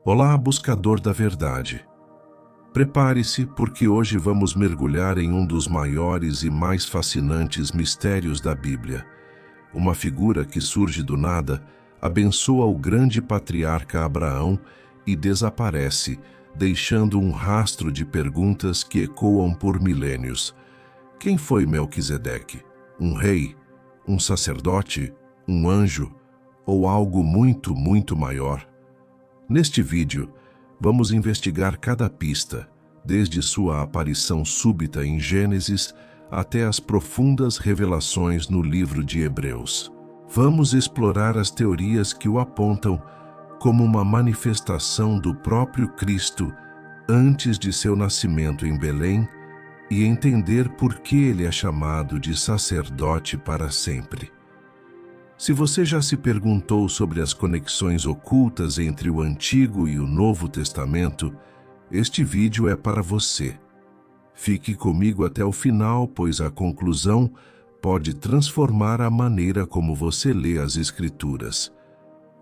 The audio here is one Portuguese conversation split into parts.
Olá, buscador da verdade. Prepare-se, porque hoje vamos mergulhar em um dos maiores e mais fascinantes mistérios da Bíblia. Uma figura que surge do nada, abençoa o grande patriarca Abraão e desaparece, deixando um rastro de perguntas que ecoam por milênios. Quem foi Melquisedeque? Um rei? Um sacerdote? Um anjo? Ou algo muito, muito maior? Neste vídeo, vamos investigar cada pista, desde sua aparição súbita em Gênesis até as profundas revelações no livro de Hebreus. Vamos explorar as teorias que o apontam como uma manifestação do próprio Cristo antes de seu nascimento em Belém e entender por que ele é chamado de sacerdote para sempre. Se você já se perguntou sobre as conexões ocultas entre o Antigo e o Novo Testamento, este vídeo é para você. Fique comigo até o final, pois a conclusão pode transformar a maneira como você lê as Escrituras.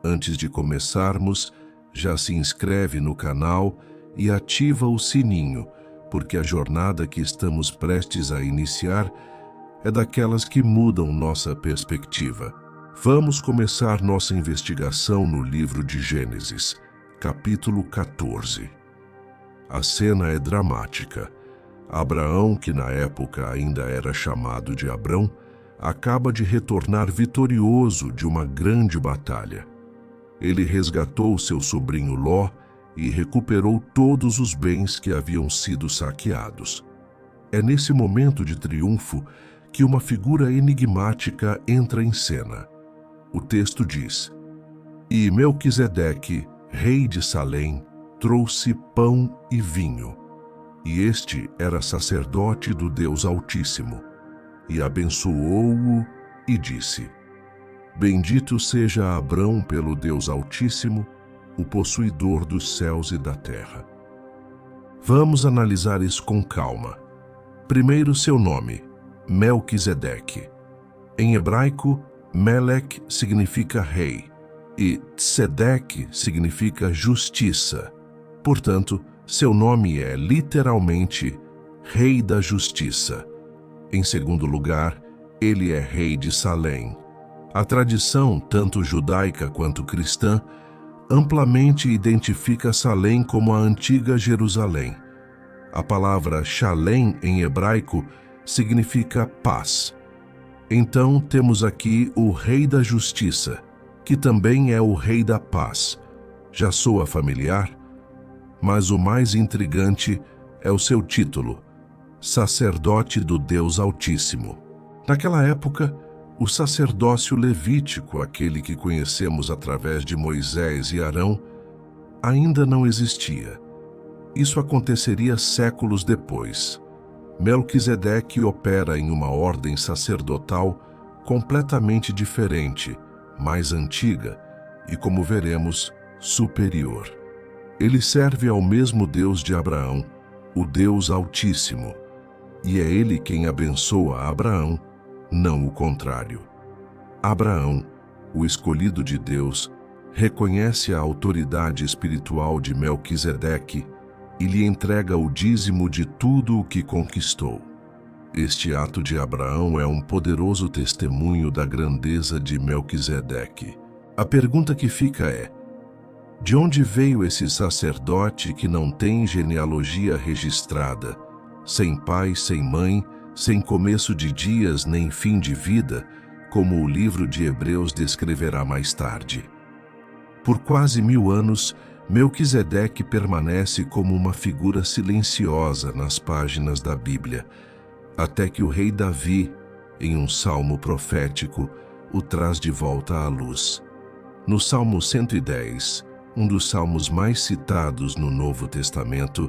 Antes de começarmos, já se inscreve no canal e ativa o sininho, porque a jornada que estamos prestes a iniciar é daquelas que mudam nossa perspectiva. Vamos começar nossa investigação no livro de Gênesis, capítulo 14. A cena é dramática. Abraão, que na época ainda era chamado de Abrão, acaba de retornar vitorioso de uma grande batalha. Ele resgatou seu sobrinho Ló e recuperou todos os bens que haviam sido saqueados. É nesse momento de triunfo que uma figura enigmática entra em cena. O texto diz: "E Melquisedeque, rei de Salém, trouxe pão e vinho. E este era sacerdote do Deus Altíssimo. E abençoou-o e disse: Bendito seja Abrão pelo Deus Altíssimo, o possuidor dos céus e da terra." Vamos analisar isso com calma. Primeiro, seu nome, Melquisedeque. Em hebraico, Melech significa rei e Tzedek significa justiça. Portanto, seu nome é literalmente Rei da Justiça. Em segundo lugar, ele é rei de Salém. A tradição, tanto judaica quanto cristã, amplamente identifica Salém como a antiga Jerusalém. A palavra Shalem em hebraico significa paz. Então temos aqui o Rei da Justiça, que também é o Rei da Paz. Já soa familiar? Mas o mais intrigante é o seu título, Sacerdote do Deus Altíssimo. Naquela época, o sacerdócio levítico, aquele que conhecemos através de Moisés e Arão, ainda não existia. Isso aconteceria séculos depois. Melquisedeque opera em uma ordem sacerdotal completamente diferente, mais antiga e, como veremos, superior. Ele serve ao mesmo Deus de Abraão, o Deus Altíssimo, e é ele quem abençoa Abraão, não o contrário. Abraão, o escolhido de Deus, reconhece a autoridade espiritual de Melquisedeque e lhe entrega o dízimo de tudo o que conquistou. Este ato de Abraão é um poderoso testemunho da grandeza de Melquisedeque. A pergunta que fica é: de onde veio esse sacerdote que não tem genealogia registrada, sem pai, sem mãe, sem começo de dias nem fim de vida, como o livro de Hebreus descreverá mais tarde? Por quase 1000 anos, Melquisedeque permanece como uma figura silenciosa nas páginas da Bíblia, até que o rei Davi, em um salmo profético, o traz de volta à luz. No Salmo 110, um dos salmos mais citados no Novo Testamento,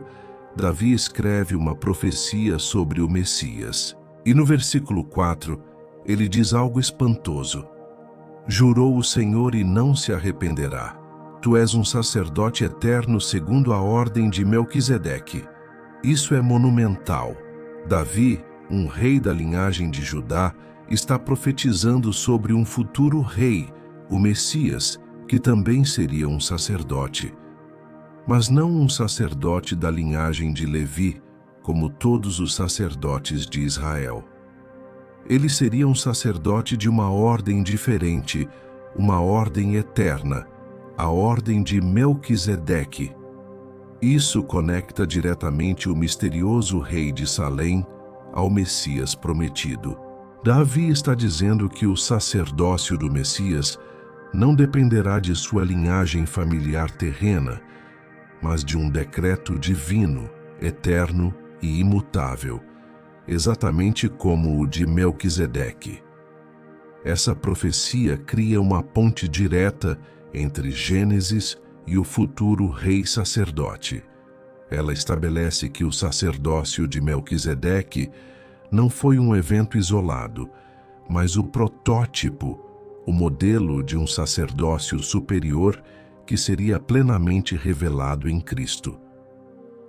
Davi escreve uma profecia sobre o Messias. E no versículo 4, ele diz algo espantoso: "Jurou o Senhor e não se arrependerá. Tu és um sacerdote eterno segundo a ordem de Melquisedeque." Isso é monumental. Davi, um rei da linhagem de Judá, está profetizando sobre um futuro rei, o Messias, que também seria um sacerdote. mas não um sacerdote da linhagem de Levi, como todos os sacerdotes de Israel. Ele seria um sacerdote de uma ordem diferente, uma ordem eterna, a ordem de Melquisedeque. Isso conecta diretamente o misterioso rei de Salém ao Messias prometido. Davi está dizendo que o sacerdócio do Messias não dependerá de sua linhagem familiar terrena, mas de um decreto divino, eterno e imutável, exatamente como o de Melquisedeque. Essa profecia cria uma ponte direta entre Gênesis e o futuro rei sacerdote. Ela estabelece que o sacerdócio de Melquisedeque não foi um evento isolado, mas o protótipo, o modelo de um sacerdócio superior que seria plenamente revelado em Cristo.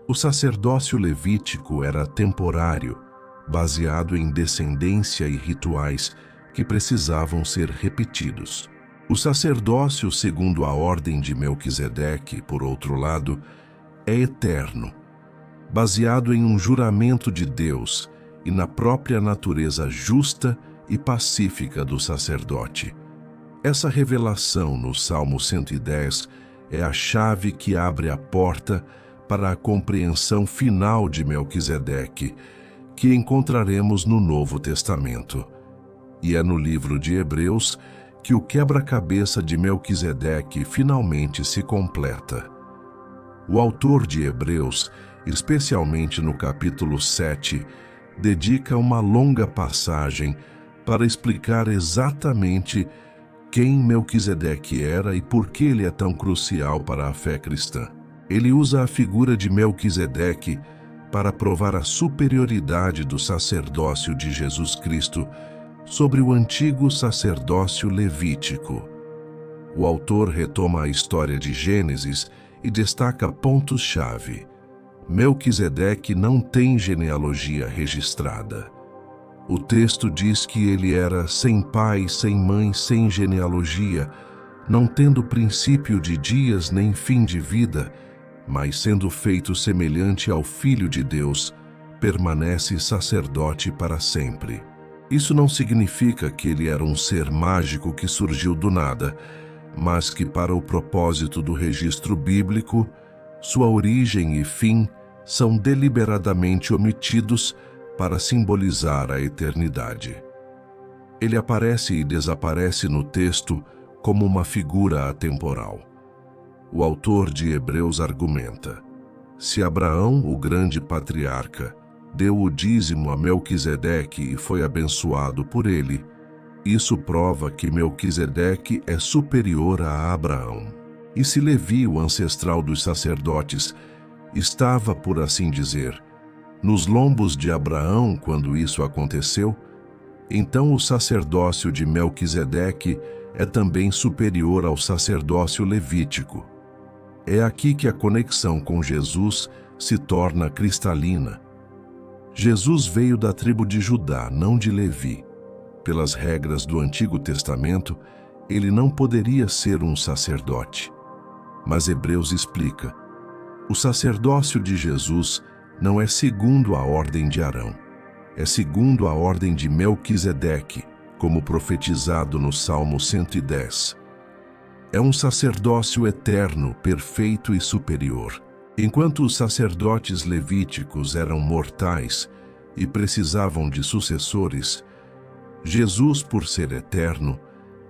O sacerdócio levítico era temporário, baseado em descendência e rituais que precisavam ser repetidos. O sacerdócio segundo a ordem de Melquisedeque, por outro lado, é eterno, baseado em um juramento de Deus e na própria natureza justa e pacífica do sacerdote. Essa revelação no Salmo 110 é a chave que abre a porta para a compreensão final de Melquisedeque, que encontraremos no Novo Testamento. E é no livro de Hebreus que o quebra-cabeça de Melquisedeque finalmente se completa. O autor de Hebreus, especialmente no capítulo 7, dedica uma longa passagem para explicar exatamente quem Melquisedeque era e por que ele é tão crucial para a fé cristã. Ele usa a figura de Melquisedeque para provar a superioridade do sacerdócio de Jesus Cristo sobre o antigo sacerdócio levítico. O autor retoma a história de Gênesis e destaca pontos-chave. Melquisedeque não tem genealogia registrada. O texto diz que ele era sem pai, sem mãe, sem genealogia, não tendo princípio de dias nem fim de vida, mas sendo feito semelhante ao Filho de Deus, permanece sacerdote para sempre. Isso não significa que ele era um ser mágico que surgiu do nada, mas que para o propósito do registro bíblico, sua origem e fim são deliberadamente omitidos para simbolizar a eternidade. Ele aparece e desaparece no texto como uma figura atemporal. O autor de Hebreus argumenta: se Abraão, o grande patriarca, deu o dízimo a Melquisedeque e foi abençoado por ele, isso prova que Melquisedeque é superior a Abraão. E se Levi, o ancestral dos sacerdotes, estava, por assim dizer, nos lombos de Abraão quando isso aconteceu, então o sacerdócio de Melquisedeque é também superior ao sacerdócio levítico. É aqui que a conexão com Jesus se torna cristalina. Jesus veio da tribo de Judá, não de Levi. Pelas regras do Antigo Testamento, ele não poderia ser um sacerdote. Mas Hebreus explica: o sacerdócio de Jesus não é segundo a ordem de Arão, é segundo a ordem de Melquisedeque, como profetizado no Salmo 110. É um sacerdócio eterno, perfeito e superior. Enquanto os sacerdotes levíticos eram mortais e precisavam de sucessores, Jesus, por ser eterno,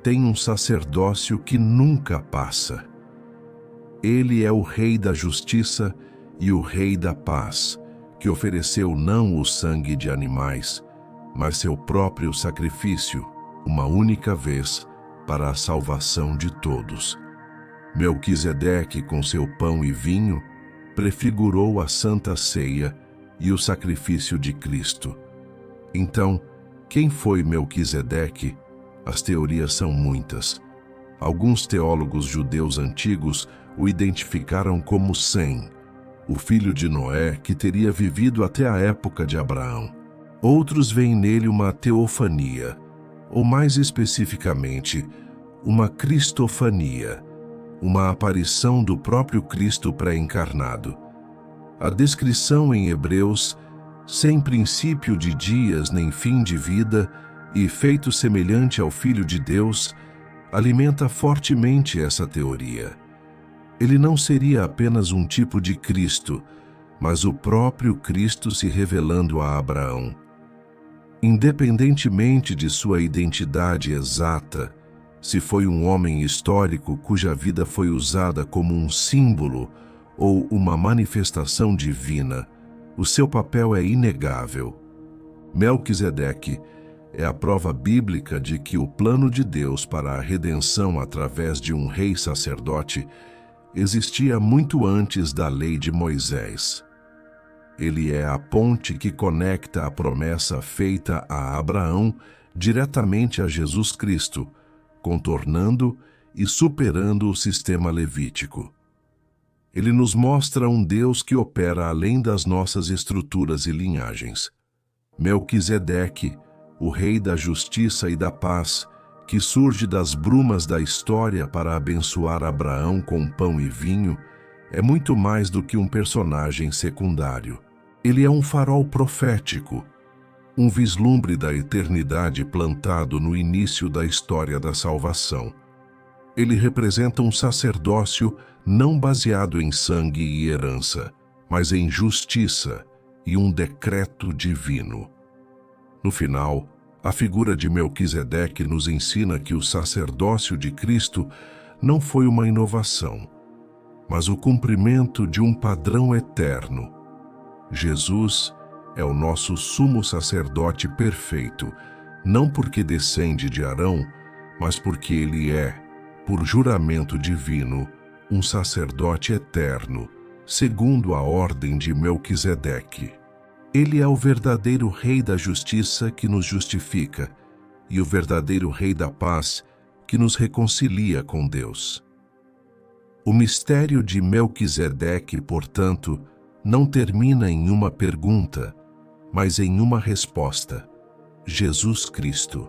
tem um sacerdócio que nunca passa. Ele é o Rei da Justiça e o Rei da Paz, que ofereceu não o sangue de animais, mas seu próprio sacrifício, uma única vez, para a salvação de todos. Melquisedeque, com seu pão e vinho, prefigurou a Santa Ceia e o sacrifício de Cristo. Então, quem foi Melquisedeque? As teorias são muitas. Alguns teólogos judeus antigos o identificaram como Sem, o filho de Noé que teria vivido até a época de Abraão. Outros veem nele uma teofania, ou mais especificamente, uma cristofania, uma aparição do próprio Cristo pré-encarnado. A descrição em Hebreus, sem princípio de dias nem fim de vida, e feito semelhante ao Filho de Deus, alimenta fortemente essa teoria. Ele não seria apenas um tipo de Cristo, mas o próprio Cristo se revelando a Abraão. Independentemente de sua identidade exata, se foi um homem histórico cuja vida foi usada como um símbolo ou uma manifestação divina, o seu papel é inegável. Melquisedeque é a prova bíblica de que o plano de Deus para a redenção através de um rei sacerdote existia muito antes da lei de Moisés. Ele é a ponte que conecta a promessa feita a Abraão diretamente a Jesus Cristo, contornando e superando o sistema levítico. Ele nos mostra um Deus que opera além das nossas estruturas e linhagens. Melquisedeque, o rei da justiça e da paz, que surge das brumas da história para abençoar Abraão com pão e vinho, é muito mais do que um personagem secundário. Ele é um farol profético, um vislumbre da eternidade plantado no início da história da salvação. Ele representa um sacerdócio não baseado em sangue e herança, mas em justiça e um decreto divino. No final, a figura de Melquisedeque nos ensina que o sacerdócio de Cristo não foi uma inovação, mas o cumprimento de um padrão eterno. Jesus é o nosso sumo sacerdote perfeito, não porque descende de Arão, mas porque ele é, por juramento divino, um sacerdote eterno, segundo a ordem de Melquisedeque. Ele é o verdadeiro Rei da justiça que nos justifica e o verdadeiro Rei da paz que nos reconcilia com Deus. O mistério de Melquisedeque, portanto, não termina em uma pergunta, mas em uma resposta: Jesus Cristo.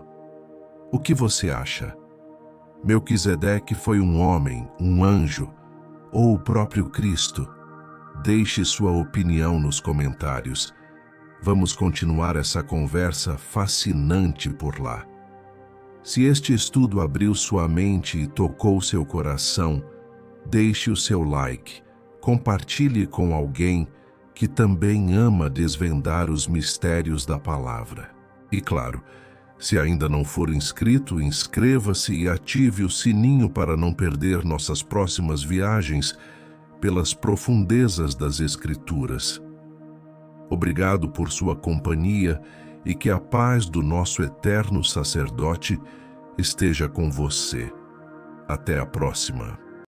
O que você acha? Melquisedeque foi um homem, um anjo, ou o próprio Cristo? Deixe sua opinião nos comentários. Vamos continuar essa conversa fascinante por lá. Se este estudo abriu sua mente e tocou seu coração, deixe o seu like, compartilhe com alguém que também ama desvendar os mistérios da palavra. E claro, se ainda não for inscrito, inscreva-se e ative o sininho para não perder nossas próximas viagens pelas profundezas das Escrituras. Obrigado por sua companhia e que a paz do nosso eterno sacerdote esteja com você. Até a próxima.